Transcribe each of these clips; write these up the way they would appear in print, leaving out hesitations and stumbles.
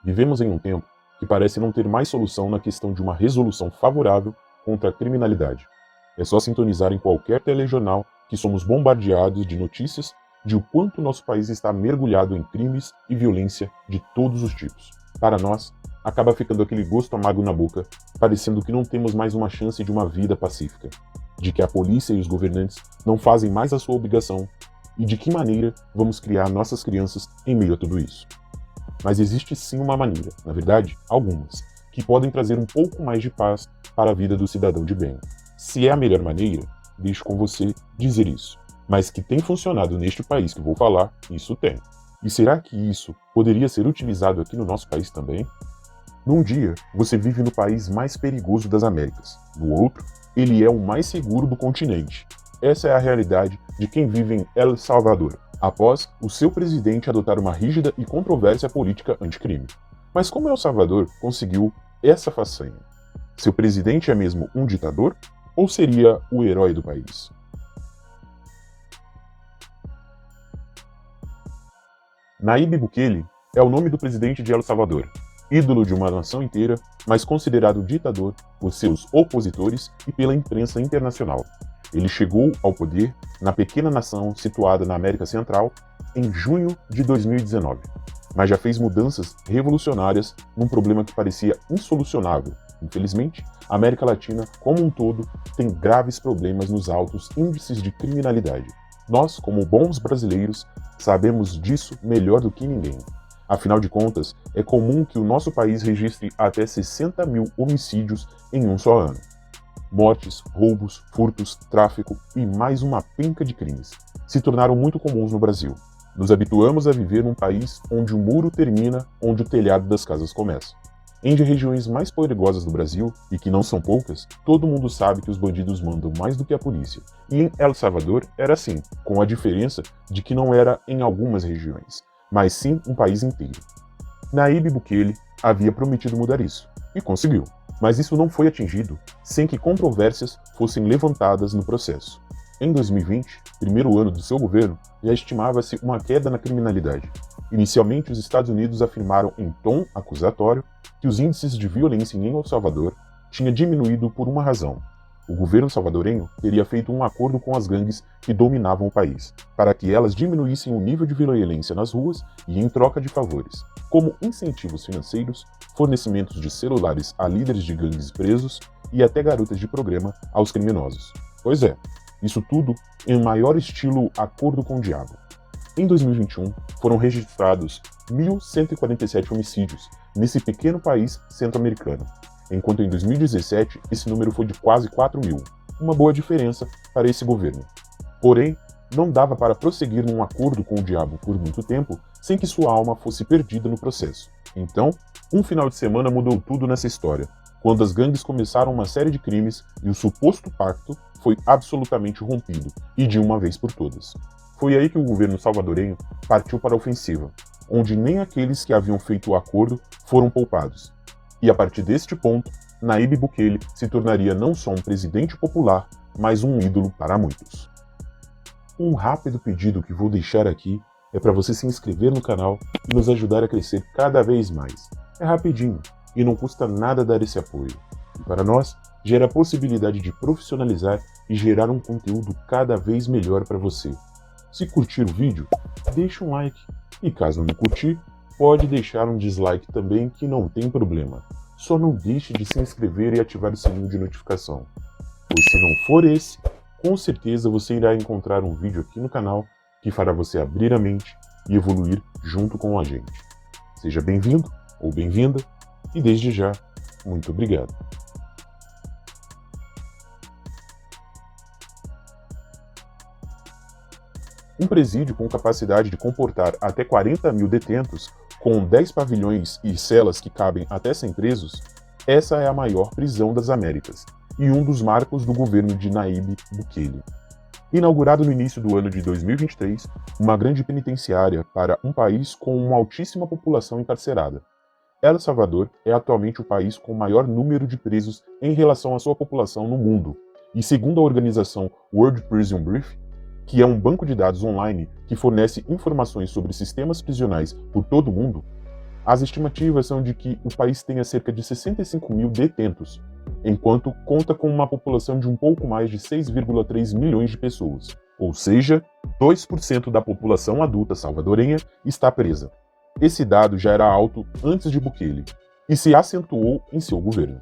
Vivemos em um tempo que parece não ter mais solução na questão de uma resolução favorável contra a criminalidade. É só sintonizar em qualquer telejornal que somos bombardeados de notícias de o quanto nosso país está mergulhado em crimes e violência de todos os tipos. Para nós, acaba ficando aquele gosto amargo na boca, parecendo que não temos mais uma chance de uma vida pacífica, de que a polícia e os governantes não fazem mais a sua obrigação e de que maneira vamos criar nossas crianças em meio a tudo isso. Mas existe sim uma maneira, na verdade, algumas, que podem trazer um pouco mais de paz para a vida do cidadão de bem. Se é a melhor maneira, deixo com você dizer isso. Mas que tem funcionado neste país que vou falar, isso tem. E será que isso poderia ser utilizado aqui no nosso país também? Num dia, você vive no país mais perigoso das Américas. No outro, ele é o mais seguro do continente. Essa é a realidade de quem vive em El Salvador, após o seu presidente adotar uma rígida e controversa política anticrime. Mas como El Salvador conseguiu essa façanha? Seu presidente é mesmo um ditador? Ou seria o herói do país? Nayib Bukele é o nome do presidente de El Salvador, ídolo de uma nação inteira, mas considerado ditador por seus opositores e pela imprensa internacional. Ele chegou ao poder na pequena nação situada na América Central em junho de 2019, mas já fez mudanças revolucionárias num problema que parecia insolucionável. Infelizmente, a América Latina, como um todo, tem graves problemas nos altos índices de criminalidade. Nós, como bons brasileiros, sabemos disso melhor do que ninguém. Afinal de contas, é comum que o nosso país registre até 60 mil homicídios em um só ano. Mortes, roubos, furtos, tráfico e mais uma penca de crimes se tornaram muito comuns no Brasil. Nos habituamos a viver num país onde o muro termina onde o telhado das casas começa. Em regiões mais perigosas do Brasil, e que não são poucas, todo mundo sabe que os bandidos mandam mais do que a polícia. E em El Salvador era assim, com a diferença de que não era em algumas regiões, mas sim um país inteiro. Nayib Bukele havia prometido mudar isso, e conseguiu. Mas isso não foi atingido sem que controvérsias fossem levantadas no processo. Em 2020, primeiro ano do seu governo, já estimava-se uma queda na criminalidade. Inicialmente, os Estados Unidos afirmaram em tom acusatório que os índices de violência em El Salvador tinham diminuído por uma razão. O governo salvadorenho teria feito um acordo com as gangues que dominavam o país, para que elas diminuíssem o nível de violência nas ruas e em troca de favores, como incentivos financeiros, fornecimentos de celulares a líderes de gangues presos e até garotas de programa aos criminosos. Pois é, isso tudo em maior estilo acordo com o diabo. Em 2021, foram registrados 1.147 homicídios nesse pequeno país centro-americano, enquanto em 2017 esse número foi de quase 4 mil, uma boa diferença para esse governo. Porém, não dava para prosseguir num acordo com o diabo por muito tempo sem que sua alma fosse perdida no processo. Então, um final de semana mudou tudo nessa história, quando as gangues começaram uma série de crimes e o suposto pacto foi absolutamente rompido, e de uma vez por todas. Foi aí que o governo salvadorenho partiu para a ofensiva, onde nem aqueles que haviam feito o acordo foram poupados. E a partir deste ponto, Nayib Bukele se tornaria não só um presidente popular, mas um ídolo para muitos. Um rápido pedido que vou deixar aqui é para você se inscrever no canal e nos ajudar a crescer cada vez mais. É rapidinho e não custa nada dar esse apoio. E para nós, gera a possibilidade de profissionalizar e gerar um conteúdo cada vez melhor para você. Se curtir o vídeo, deixa um like. E caso não curtir, pode deixar um dislike também, que não tem problema. Só não deixe de se inscrever e ativar o sininho de notificação. Pois se não for esse, com certeza você irá encontrar um vídeo aqui no canal que fará você abrir a mente e evoluir junto com a gente. Seja bem-vindo ou bem-vinda e desde já, muito obrigado. Um presídio com capacidade de comportar até 40 mil detentos, com 10 pavilhões e celas que cabem até 100 presos, essa é a maior prisão das Américas e um dos marcos do governo de Nayib Bukele. Inaugurado no início do ano de 2023, uma grande penitenciária para um país com uma altíssima população encarcerada. El Salvador é atualmente o país com o maior número de presos em relação à sua população no mundo, e segundo a organização World Prison Brief, que é um banco de dados online que fornece informações sobre sistemas prisionais por todo o mundo, As estimativas são de que o país tenha cerca de 65 mil detentos, enquanto conta com uma população de um pouco mais de 6,3 milhões de pessoas, ou seja, 2% da população adulta salvadorenha está presa. Esse dado já era alto antes de Bukele e se acentuou em seu governo.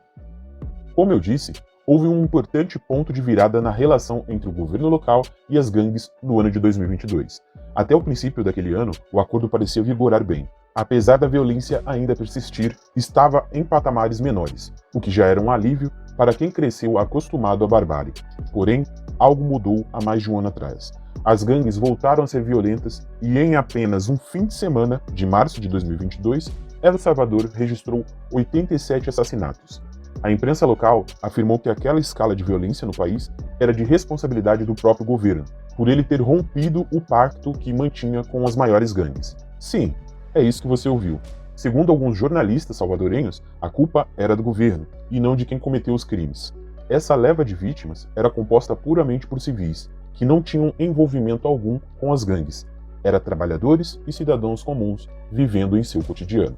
Como eu disse, houve um importante ponto de virada na relação entre o governo local e as gangues no ano de 2022. Até o princípio daquele ano, o acordo parecia vigorar bem. Apesar da violência ainda persistir, estava em patamares menores, o que já era um alívio para quem cresceu acostumado à barbárie. Porém, algo mudou há mais de um ano atrás. As gangues voltaram a ser violentas e em apenas um fim de semana, de março de 2022, El Salvador registrou 87 assassinatos. A imprensa local afirmou que aquela escala de violência no país era de responsabilidade do próprio governo, por ele ter rompido o pacto que mantinha com as maiores gangues. Sim, é isso que você ouviu. Segundo alguns jornalistas salvadorenhos, a culpa era do governo, e não de quem cometeu os crimes. Essa leva de vítimas era composta puramente por civis, que não tinham envolvimento algum com as gangues. Era trabalhadores e cidadãos comuns vivendo em seu cotidiano.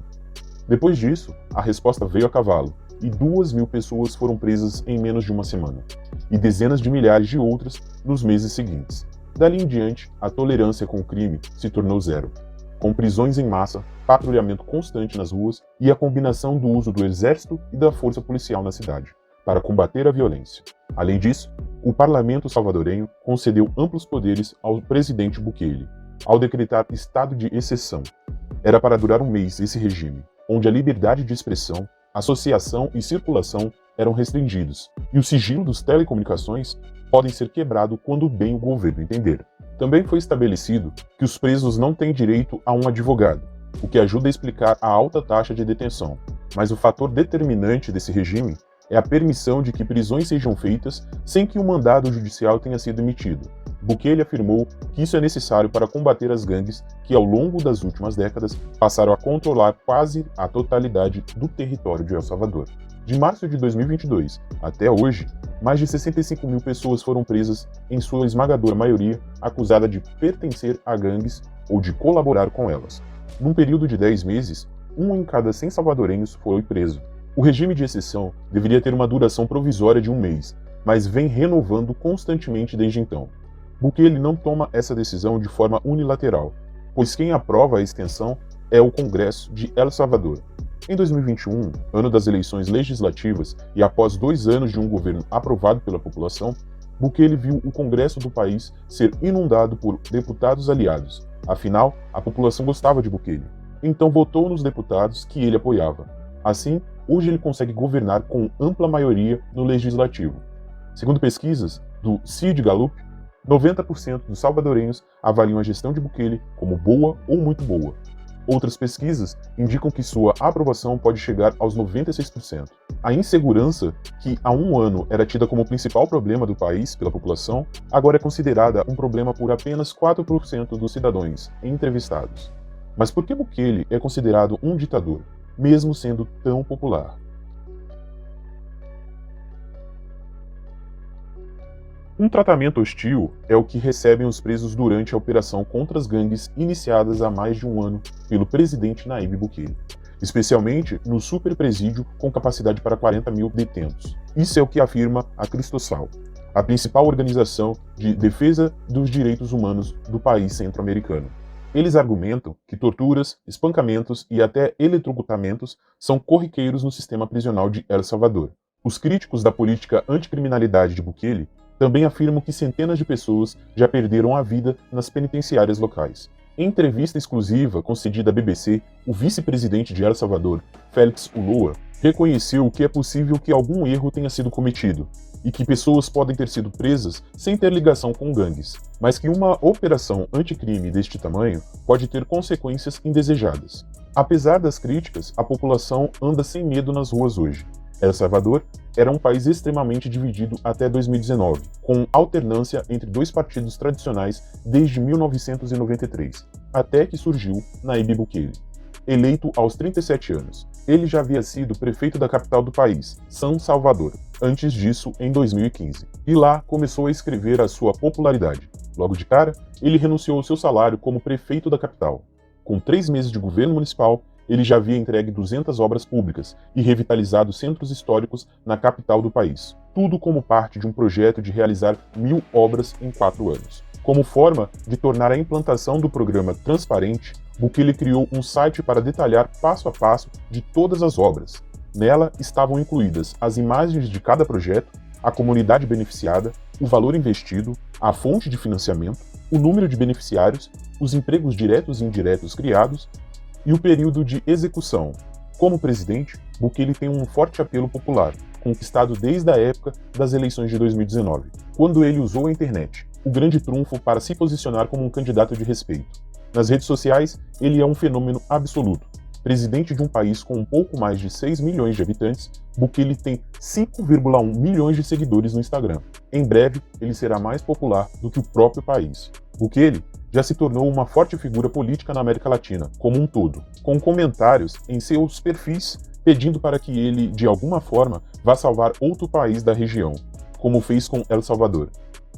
Depois disso, a resposta veio a cavalo, e 2.000 pessoas foram presas em menos de uma semana, e dezenas de milhares de outras nos meses seguintes. Dali em diante, a tolerância com o crime se tornou zero, com prisões em massa, patrulhamento constante nas ruas e a combinação do uso do exército e da força policial na cidade, para combater a violência. Além disso, o parlamento salvadorenho concedeu amplos poderes ao presidente Bukele, ao decretar estado de exceção. Era para durar um mês esse regime, onde a liberdade de expressão, associação e circulação eram restringidos, e o sigilo das telecomunicações podem ser quebrado quando bem o governo entender. Também foi estabelecido que os presos não têm direito a um advogado, o que ajuda a explicar a alta taxa de detenção. Mas o fator determinante desse regime é a permissão de que prisões sejam feitas sem que um mandado judicial tenha sido emitido. Bukele afirmou que isso é necessário para combater as gangues que, ao longo das últimas décadas, passaram a controlar quase a totalidade do território de El Salvador. De março de 2022 até hoje, mais de 65 mil pessoas foram presas, em sua esmagadora maioria acusada de pertencer a gangues ou de colaborar com elas. Num período de 10 meses, 1 em cada 100 salvadorenhos foi preso. O regime de exceção deveria ter uma duração provisória de um mês, mas vem renovando constantemente desde então. Bukele não toma essa decisão de forma unilateral, pois quem aprova a extensão é o Congresso de El Salvador. Em 2021, ano das eleições legislativas e após 2 anos de um governo aprovado pela população, Bukele viu o Congresso do país ser inundado por deputados aliados. Afinal, a população gostava de Bukele, então votou nos deputados que ele apoiava. Assim, hoje ele consegue governar com ampla maioria no legislativo. Segundo pesquisas do CID Gallup, 90% dos salvadorenhos avaliam a gestão de Bukele como boa ou muito boa. Outras pesquisas indicam que sua aprovação pode chegar aos 96%. A insegurança, que há um ano era tida como o principal problema do país pela população, agora é considerada um problema por apenas 4% dos cidadãos entrevistados. Mas por que Bukele é considerado um ditador, mesmo sendo tão popular? Um tratamento hostil é o que recebem os presos durante a operação contra as gangues iniciadas há mais de um ano pelo presidente Nayib Bukele, especialmente no superpresídio com capacidade para 40 mil detentos. Isso é o que afirma a Cristosal, a principal organização de defesa dos direitos humanos do país centro-americano. Eles argumentam que torturas, espancamentos e até eletrocutamentos são corriqueiros no sistema prisional de El Salvador. Os críticos da política anticriminalidade de Bukele também afirmam que centenas de pessoas já perderam a vida nas penitenciárias locais. Em entrevista exclusiva concedida à BBC, o vice-presidente de El Salvador, Félix Ulloa, reconheceu que é possível que algum erro tenha sido cometido e que pessoas podem ter sido presas sem ter ligação com gangues, mas que uma operação anticrime deste tamanho pode ter consequências indesejadas. Apesar das críticas, a população anda sem medo nas ruas hoje. El Salvador era um país extremamente dividido até 2019, com alternância entre 2 partidos tradicionais desde 1993, até que surgiu Nayib Bukele. Eleito aos 37 anos, ele já havia sido prefeito da capital do país, São Salvador, antes disso em 2015, e lá começou a escrever a sua popularidade. Logo de cara, ele renunciou ao seu salário como prefeito da capital. Com 3 meses de governo municipal, ele já havia entregue 200 obras públicas e revitalizado centros históricos na capital do país, tudo como parte de um projeto de realizar 1000 obras em 4 anos. Como forma de tornar a implantação do programa transparente, Bukele criou um site para detalhar passo a passo de todas as obras. Nela estavam incluídas as imagens de cada projeto, a comunidade beneficiada, o valor investido, a fonte de financiamento, o número de beneficiários, os empregos diretos e indiretos criados e o período de execução. Como presidente, Bukele tem um forte apelo popular, conquistado desde a época das eleições de 2019, quando ele usou a internet, o grande trunfo para se posicionar como um candidato de respeito. Nas redes sociais, ele é um fenômeno absoluto. Presidente de um país com um pouco mais de 6 milhões de habitantes, Bukele tem 5,1 milhões de seguidores no Instagram. Em breve, ele será mais popular do que o próprio país. Bukele já se tornou uma forte figura política na América Latina, como um todo, com comentários em seus perfis pedindo para que ele, de alguma forma, vá salvar outro país da região, como fez com El Salvador.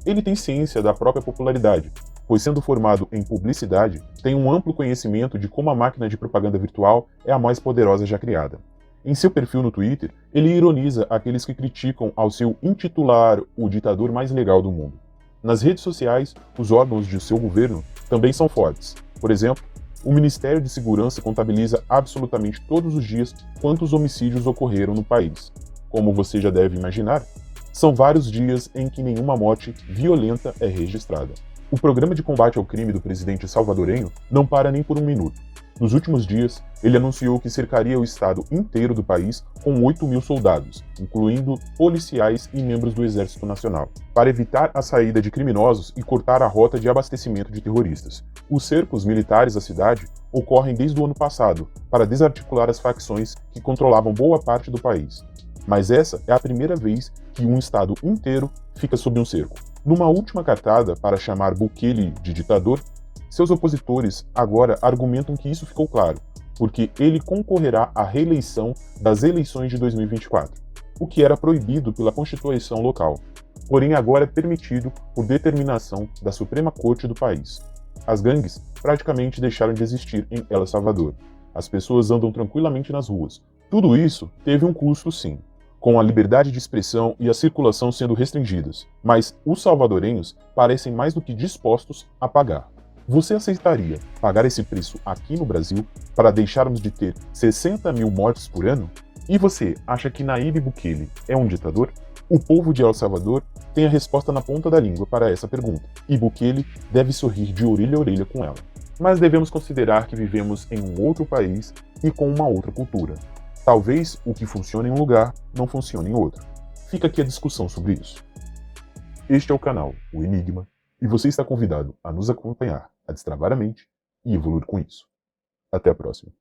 Ele tem ciência da própria popularidade, pois sendo formado em publicidade, tem um amplo conhecimento de como a máquina de propaganda virtual é a mais poderosa já criada. Em seu perfil no Twitter, ele ironiza aqueles que criticam ao seu intitular o ditador mais legal do mundo. Nas redes sociais, os órgãos de seu governo também são fortes. Por exemplo, o Ministério de Segurança contabiliza absolutamente todos os dias quantos homicídios ocorreram no país. Como você já deve imaginar, são vários dias em que nenhuma morte violenta é registrada. O programa de combate ao crime do presidente salvadorenho não para nem por um minuto. Nos últimos dias, ele anunciou que cercaria o estado inteiro do país com 8.000 soldados, incluindo policiais e membros do Exército Nacional, para evitar a saída de criminosos e cortar a rota de abastecimento de terroristas. Os cercos militares à cidade ocorrem desde o ano passado, para desarticular as facções que controlavam boa parte do país. Mas essa é a primeira vez que um estado inteiro fica sob um cerco. Numa última cartada para chamar Bukele de ditador, seus opositores agora argumentam que isso ficou claro, porque ele concorrerá à reeleição das eleições de 2024, o que era proibido pela Constituição local, porém agora é permitido por determinação da Suprema Corte do país. As gangues praticamente deixaram de existir em El Salvador. As pessoas andam tranquilamente nas ruas. Tudo isso teve um custo, sim, com a liberdade de expressão e a circulação sendo restringidas, mas os salvadorenhos parecem mais do que dispostos a pagar. Você aceitaria pagar esse preço aqui no Brasil para deixarmos de ter 60.000 mortes por ano? E você acha que Nayib Bukele é um ditador? O povo de El Salvador tem a resposta na ponta da língua para essa pergunta, e Bukele deve sorrir de orelha a orelha com ela. Mas devemos considerar que vivemos em um outro país e com uma outra cultura. Talvez o que funcione em um lugar não funcione em outro. Fica aqui a discussão sobre isso. Este é o canal O Enigma, e você está convidado a nos acompanhar, a destravar a mente e evoluir com isso. Até a próxima.